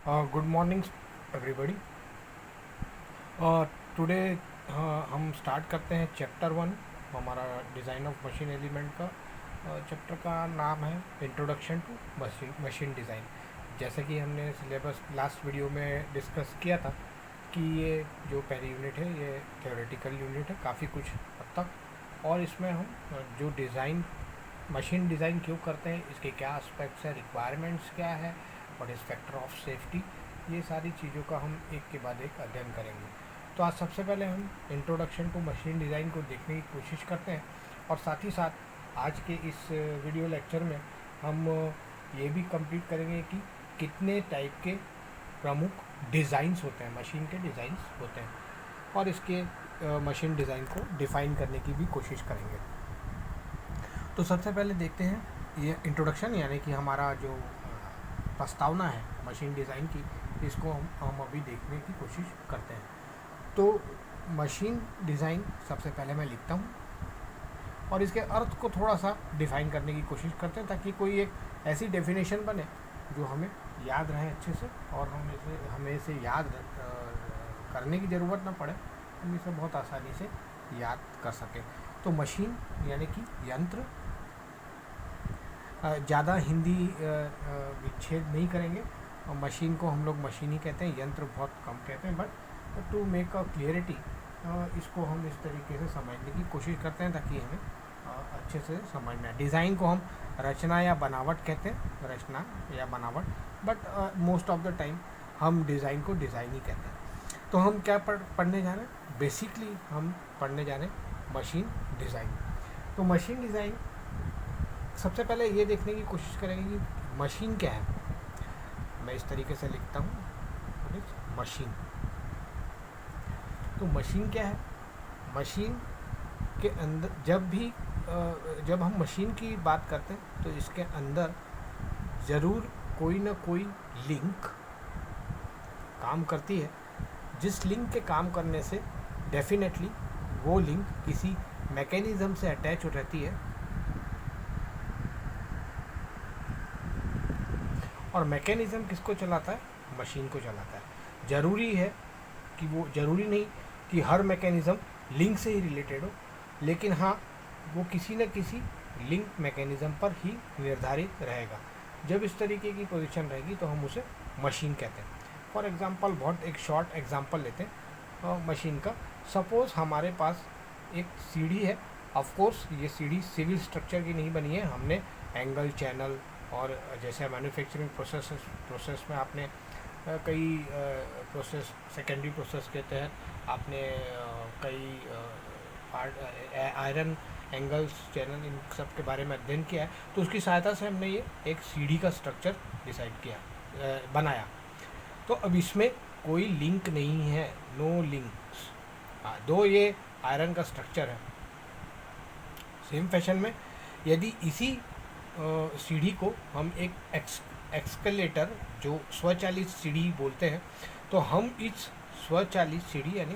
Good morning everybody. Today हम start करते हैं चैप्टर 1 हमारा डिज़ाइन ऑफ मशीन एलिमेंट का। चैप्टर का नाम है इंट्रोडक्शन टू मशीन डिज़ाइन। जैसे कि हमने सिलेबस लास्ट वीडियो में डिस्कस किया था कि ये जो पहली यूनिट है ये थ्योरेटिकल यूनिट है काफ़ी कुछ हद तक, और इसमें हम जो डिज़ाइन मशीन डिज़ाइन क्यों करते हैं, इसके क्या एस्पेक्ट्स हैं, रिक्वायरमेंट्स क्या है, what is factor of safety, ये सारी चीज़ों का हम एक के बाद एक अध्ययन करेंगे। तो आज सबसे पहले हम इंट्रोडक्शन टू मशीन डिज़ाइन को देखने की कोशिश करते हैं, और साथ ही साथ आज के इस वीडियो लेक्चर में हम ये भी कंप्लीट करेंगे कि कितने टाइप के प्रमुख डिज़ाइंस होते हैं, मशीन के डिज़ाइंस होते हैं, और इसके मशीन डिज़ाइन को डिफ़ाइन करने की भी कोशिश करेंगे। तो सबसे पहले देखते हैं ये इंट्रोडक्शन, यानी कि हमारा जो प्रस्तावना है मशीन डिज़ाइन की, इसको हम अभी देखने की कोशिश करते हैं। तो मशीन डिज़ाइन सबसे पहले मैं लिखता हूँ और इसके अर्थ को थोड़ा सा डिफ़ाइन करने की कोशिश करते हैं, ताकि कोई एक ऐसी डेफिनेशन बने जो हमें याद रहे अच्छे से, और हमें इसे याद करने की ज़रूरत ना पड़े, हम इसे बहुत आसानी से याद कर सकें। तो मशीन यानी कि यंत्र, ज़्यादा हिंदी विच्छेद नहीं करेंगे, और मशीन को हम लोग मशीन ही कहते हैं, यंत्र बहुत कम कहते हैं। But to make a clarity इसको हम इस तरीके से समझने की कोशिश करते हैं ताकि हमें अच्छे से समझना है। डिज़ाइन को हम रचना या बनावट कहते हैं, रचना या बनावट, but most of the time हम डिज़ाइन को डिज़ाइन ही कहते हैं। तो हम क्या पढ़ने जा रहे हैं, बेसिकली हम पढ़ने जा रहे हैं मशीन डिज़ाइन। तो मशीन डिज़ाइन सबसे पहले ये देखने की कोशिश करेंगे कि मशीन क्या है। मैं इस तरीके से लिखता हूँ मशीन। तो मशीन क्या है, मशीन के अंदर जब हम मशीन की बात करते हैं तो इसके अंदर ज़रूर कोई ना कोई लिंक काम करती है, जिस लिंक के काम करने से डेफिनेटली वो लिंक किसी मैकेनिज़्म से अटैच हो रहती है, और मैकेनिज़्म किसको चलाता है, मशीन को चलाता है। ज़रूरी है कि वो, ज़रूरी नहीं कि हर मैकेनिज़्म लिंक से ही रिलेटेड हो, लेकिन हाँ वो किसी न किसी लिंक मैकेनिज़्म पर ही निर्धारित रहेगा। जब इस तरीके की पोजीशन रहेगी तो हम उसे मशीन कहते हैं। फॉर एग्ज़ाम्पल, बहुत एक शॉर्ट एग्ज़ाम्पल लेते हैं मशीन का। सपोज़ हमारे पास एक सीढ़ी है। ऑफ कोर्स ये सीढ़ी सिविल स्ट्रक्चर की नहीं बनी है, हमने एंगल, चैनल, और जैसे मैन्युफैक्चरिंग प्रोसेस में आपने कई प्रोसेस, सेकेंडरी प्रोसेस के तहत आपने कई आयरन, एंगल्स, चैनल, इन सब के बारे में अध्ययन किया है। तो उसकी सहायता से हमने ये एक सीढ़ी का स्ट्रक्चर डिसाइड किया, बनाया। तो अब इसमें कोई लिंक नहीं है, नो लिंक्स। हाँ, दो ये आयरन का स्ट्रक्चर है। सेम फैशन में यदि इसी सीढ़ी को हम एक एक्सकलेटर, जो स्वचालित सीढ़ी बोलते हैं, तो हम इस स्वचालित सीढ़ी यानी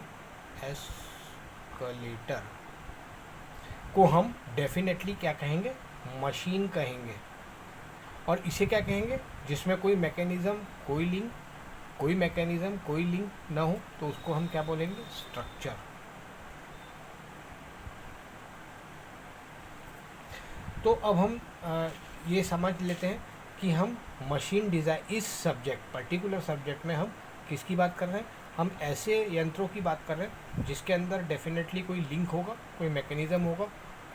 एस्कलेटर को हम डेफिनेटली क्या कहेंगे, मशीन कहेंगे। और इसे क्या कहेंगे, जिसमें कोई मैकेनिज़्म, कोई लिंक, कोई मैकेनिज़्म, कोई लिंक ना हो, तो उसको हम क्या बोलेंगे, स्ट्रक्चर। तो अब हम ये समझ लेते हैं कि हम मशीन डिज़ाइन, इस सब्जेक्ट, पर्टिकुलर सब्जेक्ट में हम किसकी बात कर रहे हैं, हम ऐसे यंत्रों की बात कर रहे हैं जिसके अंदर डेफिनेटली कोई लिंक होगा, कोई मैकेनिज़्म होगा,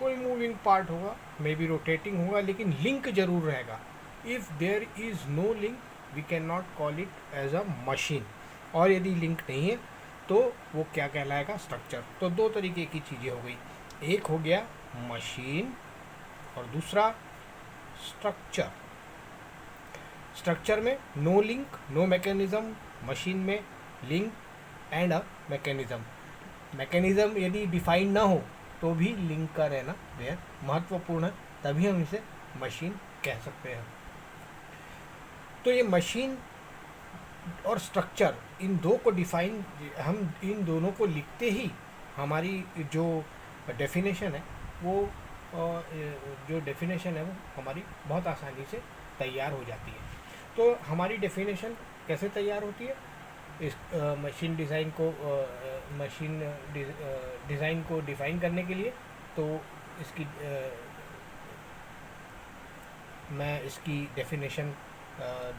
कोई मूविंग पार्ट होगा, मे बी रोटेटिंग होगा, लेकिन लिंक जरूर रहेगा। If there is no link we can not call it as a machine. और यदि लिंक नहीं है तो वो क्या कहलाएगा, स्ट्रक्चर। तो दो तरीके की चीज़ें हो गई, एक हो गया मशीन और दूसरा स्ट्रक्चर। स्ट्रक्चर में no link, no mechanism, machine में link and a mechanism. Mechanism यदि डिफाइन ना हो तो भी लिंक का रहना बेहद महत्वपूर्ण है, तभी हम इसे मशीन कह सकते हैं। तो ये मशीन और स्ट्रक्चर, इन दो को डिफाइन, हम इन दोनों को लिखते ही हमारी जो डेफिनेशन है वो हमारी बहुत आसानी से तैयार हो जाती है। तो हमारी डेफिनेशन कैसे तैयार होती है, इस मशीन डिज़ाइन को डिज़ाइन को डिफ़ाइन करने के लिए। तो इसकी मैं इसकी डेफिनेशन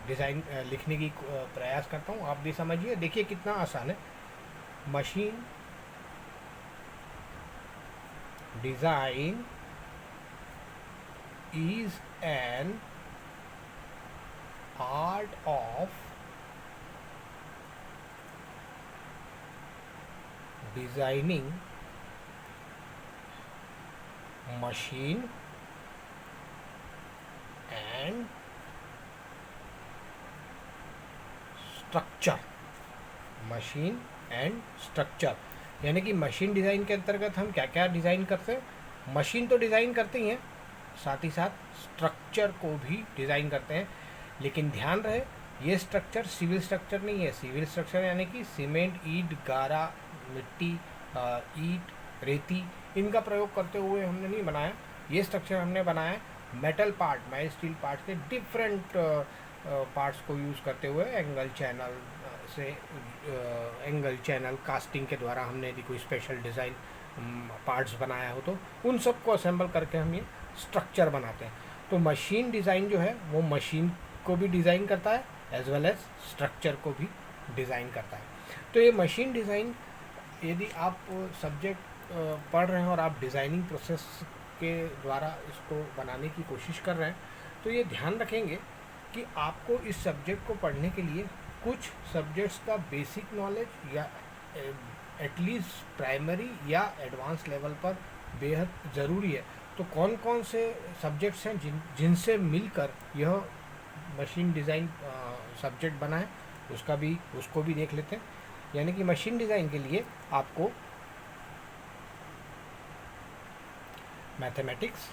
डिज़ाइन लिखने की प्रयास करता हूँ, आप भी समझिए। देखिए कितना आसान है। Machine design is an art of designing machine and structure। Machine and structure, यानी कि मशीन डिज़ाइन के अंतर्गत हम क्या क्या डिज़ाइन करते हैं। मशीन तो डिज़ाइन करते ही हैं, साथ ही साथ स्ट्रक्चर को भी डिज़ाइन करते हैं। लेकिन ध्यान रहे, ये स्ट्रक्चर सिविल स्ट्रक्चर नहीं है। सिविल स्ट्रक्चर यानी कि सीमेंट, ईंट, गारा, मिट्टी, ईंट, रेती, इनका प्रयोग करते हुए हमने नहीं बनाया। ये स्ट्रक्चर हमने बनाया है metal part, mile steel part के डिफरेंट पार्ट्स को यूज़ करते हुए, एंगल चैनल से एंगल चैनल कास्टिंग के द्वारा हमने यदि कोई स्पेशल डिज़ाइन पार्ट्स बनाया हो तो उन सब को असेंबल करके हम ये स्ट्रक्चर बनाते हैं। तो मशीन डिज़ाइन जो है वो मशीन को भी डिज़ाइन करता है एज वेल एज स्ट्रक्चर को भी डिज़ाइन करता है। तो ये मशीन डिज़ाइन, यदि आप सब्जेक्ट पढ़ रहे हैं और आप डिज़ाइनिंग प्रोसेस के द्वारा इसको बनाने की कोशिश कर रहे हैं, तो ये ध्यान रखेंगे कि आपको इस सब्जेक्ट को पढ़ने के लिए कुछ सब्जेक्ट्स का बेसिक नॉलेज या एटलीस्ट प्राइमरी या एडवांस लेवल पर बेहद ज़रूरी है। तो कौन कौन से सब्जेक्ट्स हैं जिनसे मिलकर यह मशीन डिज़ाइन सब्जेक्ट बना है, उसको भी देख लेते हैं। यानी कि मशीन डिज़ाइन के लिए आपको मैथमेटिक्स,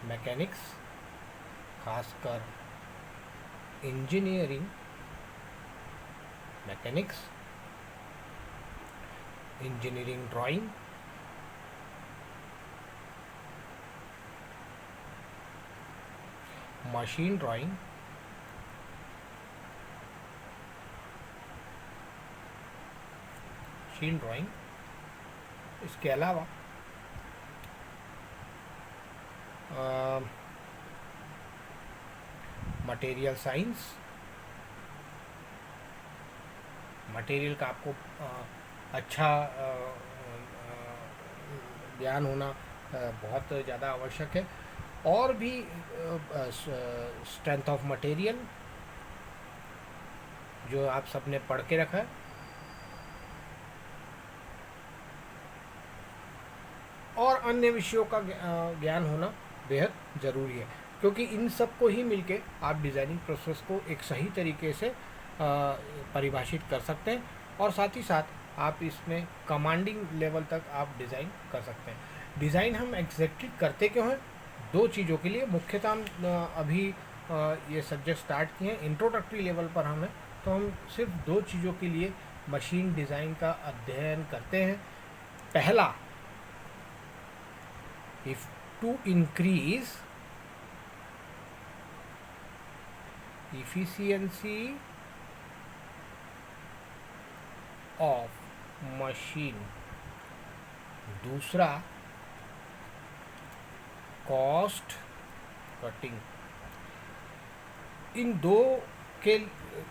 मैकेनिक्स, खासकर engineering, mechanics, engineering drawing, machine drawing, इसके अलावा मटेरियल साइंस, मटेरियल का आपको अच्छा ज्ञान होना बहुत ज़्यादा आवश्यक है। और भी स्ट्रेंथ ऑफ मटेरियल जो आप सबने पढ़ के रखा है, और अन्य विषयों का ज्ञान होना बेहद ज़रूरी है, क्योंकि इन सब को ही मिलके आप डिज़ाइनिंग प्रोसेस को एक सही तरीके से परिभाषित कर सकते हैं, और साथ ही साथ आप इसमें कमांडिंग लेवल तक आप डिज़ाइन कर सकते हैं। डिज़ाइन हम एग्जैक्टली करते क्यों हैं? दो चीज़ों के लिए मुख्यतः हम अभी ये सब्जेक्ट स्टार्ट किए हैं, इंट्रोडक्टरी लेवल पर हम हैं, तो हम सिर्फ दो चीज़ों के लिए मशीन डिज़ाइन का अध्ययन करते हैं। पहला, if to increase efficiency of machine, दूसरा कॉस्ट कटिंग।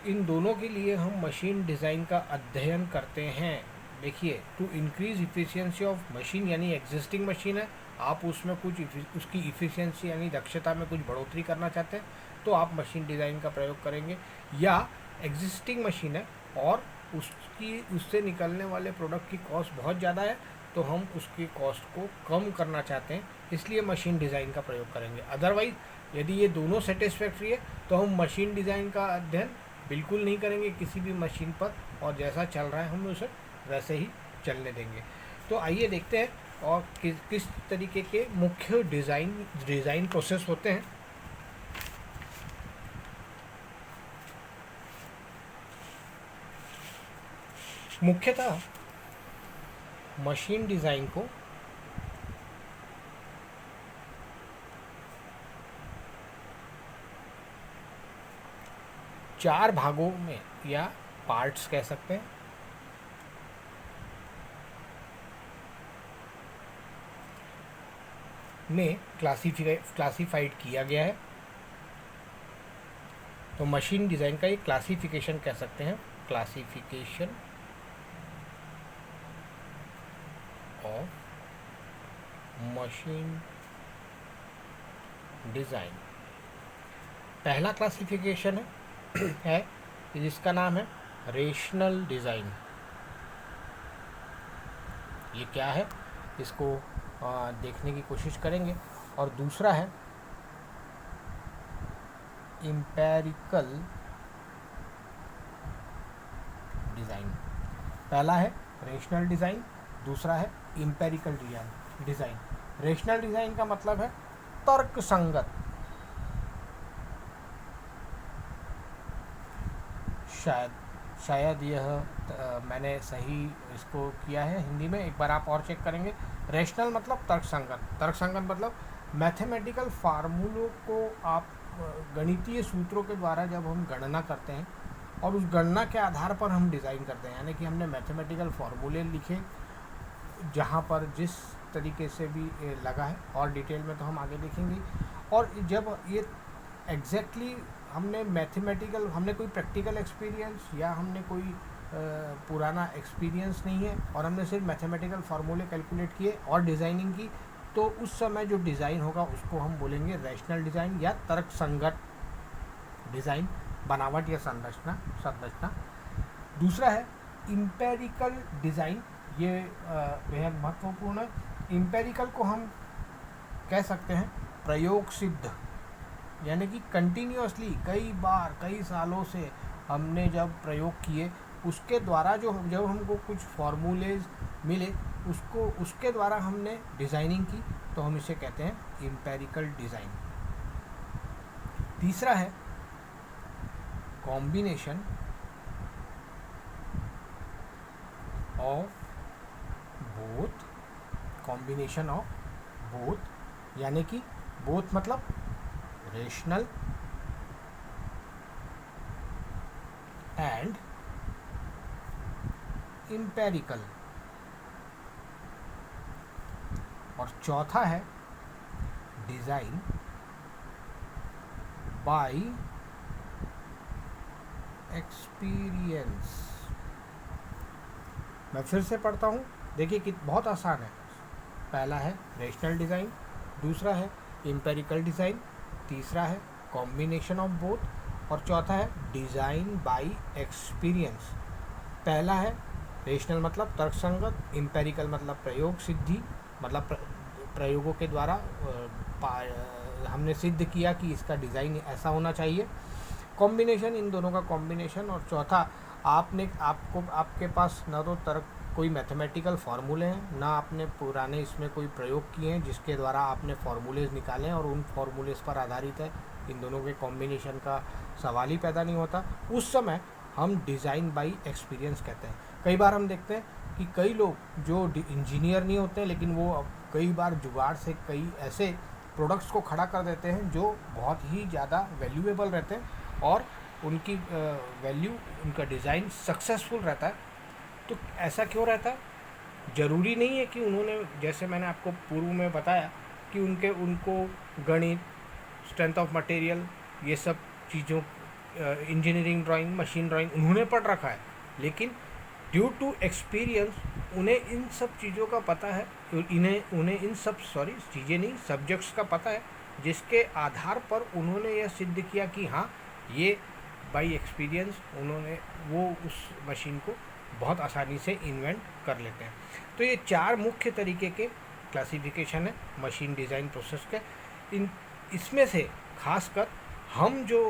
इन दोनों के लिए हम मशीन डिज़ाइन का अध्ययन करते हैं। देखिए, to increase efficiency of machine यानी एग्जिस्टिंग मशीन है, आप उसमें कुछ उसकी इफ़िशियंसी यानी दक्षता में कुछ बढ़ोतरी करना चाहते हैं तो आप मशीन डिज़ाइन का प्रयोग करेंगे। या एग्जिस्टिंग मशीन है और उससे निकलने वाले प्रोडक्ट की कॉस्ट बहुत ज़्यादा है, तो हम उसकी कॉस्ट को कम करना चाहते हैं, इसलिए मशीन डिज़ाइन का प्रयोग करेंगे। अदरवाइज यदि ये दोनों सेटिस्फैक्ट्री है तो हम मशीन डिज़ाइन का अध्ययन बिल्कुल नहीं करेंगे किसी भी मशीन पर, और जैसा चल रहा है हम उसे वैसे ही चलने देंगे। तो आइए देखते हैं और किस तरीके के मुख्य डिज़ाइन प्रोसेस होते हैं। मुख्यतः मशीन डिज़ाइन को 4 भागों में या पार्ट्स कह सकते हैं में क्लासिफाइड किया गया है। तो मशीन डिज़ाइन का एक क्लासिफिकेशन कह सकते हैं, क्लासिफिकेशन ऑफ मशीन डिज़ाइन। पहला क्लासिफिकेशन है जिसका नाम है रेशनल डिज़ाइन। ये क्या है इसको देखने की कोशिश करेंगे। और दूसरा है एम्पिरिकल डिज़ाइन। पहला है रेशनल डिज़ाइन, दूसरा है एम्पिरिकल डिज़ाइन। रेशनल डिज़ाइन का मतलब है तर्क संगत। शायद यह मैंने सही इसको किया है हिंदी में, एक बार आप और चेक करेंगे। रेशनल मतलब तर्कसंगत, तर्कसंगत मतलब मैथमेटिकल फार्मूलों को आप गणितीय सूत्रों के द्वारा जब हम गणना करते हैं और उस गणना के आधार पर हम डिज़ाइन करते हैं, यानी कि हमने मैथमेटिकल फार्मूले लिखे जहाँ पर जिस तरीके से भी लगा है, और डिटेल में तो हम आगे देखेंगे। और जब ये एग्जैक्टली हमने कोई प्रैक्टिकल एक्सपीरियंस या हमने कोई पुराना एक्सपीरियंस नहीं है और हमने सिर्फ मैथमेटिकल फार्मूले कैलकुलेट किए और डिज़ाइनिंग की, तो उस समय जो डिज़ाइन होगा उसको हम बोलेंगे रैशनल डिज़ाइन या तर्कसंगत डिज़ाइन, बनावट या संरचना। दूसरा है एम्पिरिकल डिज़ाइन। ये बेहद महत्वपूर्ण है। एम्पिरिकल को हम कह सकते हैं प्रयोग सिद्ध, यानी कि कंटिन्यूअसली कई बार कई सालों से हमने जब प्रयोग किए उसके द्वारा जब हमको कुछ फार्मूलेज मिले उसके द्वारा हमने डिज़ाइनिंग की, तो हम इसे कहते हैं एम्पिरिकल डिज़ाइन। तीसरा है कॉम्बिनेशन ऑफ बोथ, यानी कि बोथ मतलब रेशनल एंड एम्पिरिकल। और चौथा है डिज़ाइन बाय एक्सपीरियंस। मैं फिर से पढ़ता हूँ, देखिए कि बहुत आसान है। पहला है रेशनल डिज़ाइन, दूसरा है एम्पिरिकल डिज़ाइन, तीसरा है कॉम्बिनेशन ऑफ बोथ और चौथा है डिज़ाइन बाय एक्सपीरियंस। पहला है रेशनल मतलब तर्कसंगत, एम्पिरिकल मतलब प्रयोग सिद्धि, मतलब प्रयोगों के द्वारा हमने सिद्ध किया कि इसका डिज़ाइन ऐसा होना चाहिए। कॉम्बिनेशन, इन दोनों का कॉम्बिनेशन। और चौथा आपके पास ना तो कोई मैथमेटिकल फार्मूले हैं, ना आपने पुराने इसमें कोई प्रयोग किए हैं जिसके द्वारा आपने फार्मूलेज निकाले और उन फार्मूलेज पर आधारित है। इन दोनों के कॉम्बिनेशन का सवाल ही पैदा नहीं होता। उस समय हम डिज़ाइन बाय एक्सपीरियंस कहते हैं। कई बार हम देखते हैं कि कई लोग जो इंजीनियर नहीं होते लेकिन वो कई बार जुगाड़ से कई ऐसे प्रोडक्ट्स को खड़ा कर देते हैं जो बहुत ही ज़्यादा वैल्यूएबल रहते हैं और उनकी वैल्यू, उनका डिज़ाइन सक्सेसफुल रहता है। तो ऐसा क्यों रहता है? ज़रूरी नहीं है कि उन्होंने, जैसे मैंने आपको पूर्व में बताया कि उनको गणित, स्ट्रेंथ ऑफ मटेरियल, ये सब चीज़ों, इंजीनियरिंग ड्राइंग, मशीन ड्राइंग उन्होंने पढ़ रखा है, लेकिन ड्यू टू एक्सपीरियंस उन्हें इन सब चीज़ों का पता है, उन्हें इन सब चीज़ें नहीं, सब्जेक्ट्स का पता है, जिसके आधार पर उन्होंने यह सिद्ध किया कि हाँ, ये बाय एक्सपीरियंस उन्होंने वो उस मशीन को बहुत आसानी से इन्वेंट कर लेते हैं। तो ये 4 मुख्य तरीके के क्लासिफिकेशन है मशीन डिज़ाइन प्रोसेस के। इसमें से खासकर हम जो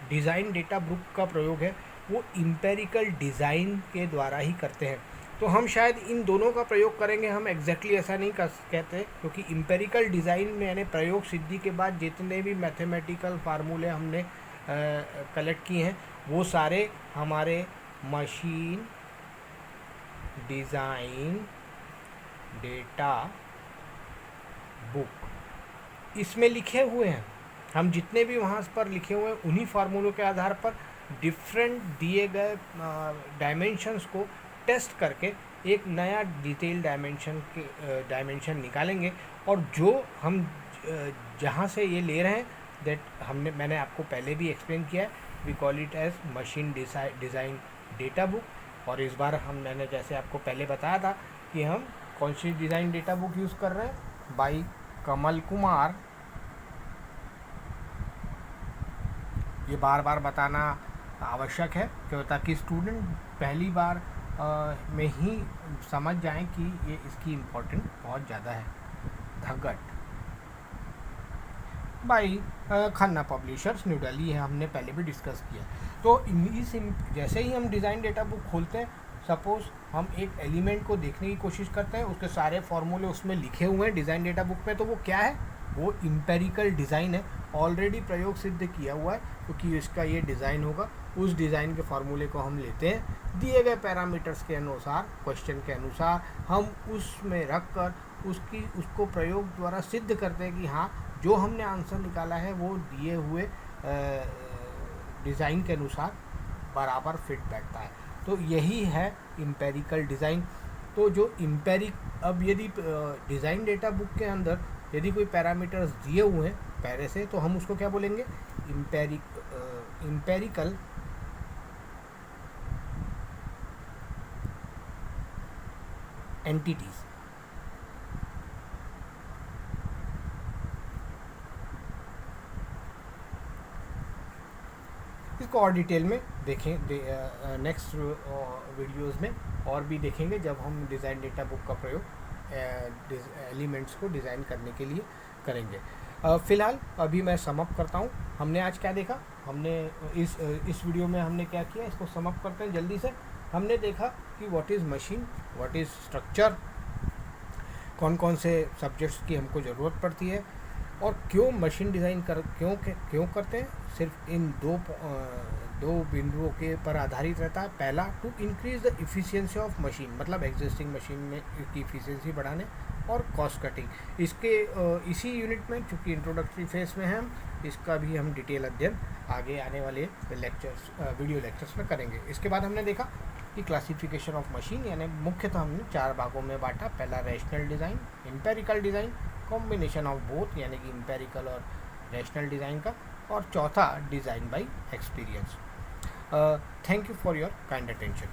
डिज़ाइन डेटा बुक का प्रयोग है वो एम्पिरिकल डिज़ाइन के द्वारा ही करते हैं। तो हम शायद इन दोनों का प्रयोग करेंगे, हम एग्जैक्टली ऐसा नहीं कहते, क्योंकि एम्पिरिकल डिज़ाइन में यानी प्रयोग सिद्धि के बाद जितने भी मैथमेटिकल फार्मूले हमने कलेक्ट किए हैं वो सारे हमारे मशीन डिज़ाइन डेटा बुक इसमें लिखे हुए हैं। हम जितने भी वहाँ पर लिखे हुए हैं उन्हीं फार्मूलों के आधार पर डिफरेंट दिए गए डायमेंशंस को टेस्ट करके एक नया डिटेल डायमेंशन निकालेंगे, और जो हम जहाँ से ये ले रहे हैं दैट मैंने आपको पहले भी एक्सप्लेन किया है, we call it as machine design data book. और इस बार मैंने जैसे आपको पहले बताया था कि हम कौन सी डिज़ाइन डेटा बुक यूज़ कर रहे हैं, बाई कमल कुमार। ये बार बार बताना आवश्यक है क्यों, ताकि स्टूडेंट पहली बार में ही समझ जाएं कि ये इसकी इम्पोर्टेंट बहुत ज़्यादा है। Dhagat by Khanna publishers, new Delhi है, हमने पहले भी डिस्कस किया। तो जैसे ही हम डिज़ाइन डेटा बुक खोलते हैं, सपोज़ हम एक एलिमेंट को देखने की कोशिश करते हैं, उसके सारे फार्मूले उसमें लिखे हुए हैं डिज़ाइन डेटा बुक में, तो वो क्या है, वो इम्पेरिकल डिज़ाइन है, ऑलरेडी प्रयोग सिद्ध किया हुआ है क्योंकि तो इसका ये डिज़ाइन होगा। उस डिज़ाइन के फार्मूले को हम लेते हैं, दिए गए पैरामीटर्स के अनुसार, क्वेश्चन के अनुसार, हम उसमें रख कर उसको प्रयोग द्वारा सिद्ध करते हैं कि हाँ, जो हमने आंसर निकाला है वो दिए हुए डिज़ाइन के अनुसार बराबर फिट बैठता है। तो यही है इम्पेरिकल डिज़ाइन। तो जो अब यदि डिज़ाइन डेटा बुक के अंदर यदि कोई पैरामीटर्स दिए हुए हैं पहले से, तो हम उसको क्या बोलेंगे, इम्पेरिकल एंटिटीज। इसको और डिटेल में देखें नेक्स्ट वीडियोस में, और भी देखेंगे जब हम डिज़ाइन डेटा बुक का प्रयोग एलिमेंट्स को डिज़ाइन करने के लिए करेंगे। फ़िलहाल अभी मैं समअप करता हूँ। हमने आज क्या देखा, हमने इस वीडियो में हमने क्या किया, इसको समअप करते हैं जल्दी से। हमने देखा कि what is machine, what is structure, कौन कौन से सब्जेक्ट्स की हमको ज़रूरत पड़ती है, और क्यों मशीन डिज़ाइन क्यों करते हैं। सिर्फ इन दो बिंदुओं के पर आधारित रहता है। पहला, to increase the efficiency of machine, मतलब एग्जिस्टिंग मशीन में की इफ़िशियंसी बढ़ाने, और कॉस्ट कटिंग। इसी यूनिट में, चूँकि इंट्रोडक्टरी फेज में है, हम इसका भी हम डिटेल अध्ययन आगे आने वाले वीडियो लेक्चर्स में करेंगे। इसके बाद हमने देखा कि क्लासिफिकेशन ऑफ मशीन, यानी मुख्यतः हमने 4 भागों में बांटा। पहला rational design, empirical design, combination of both यानी कि एम्पेरिकल और रैशनल डिज़ाइन का, और चौथा design by experience. Thank you for your kind attention.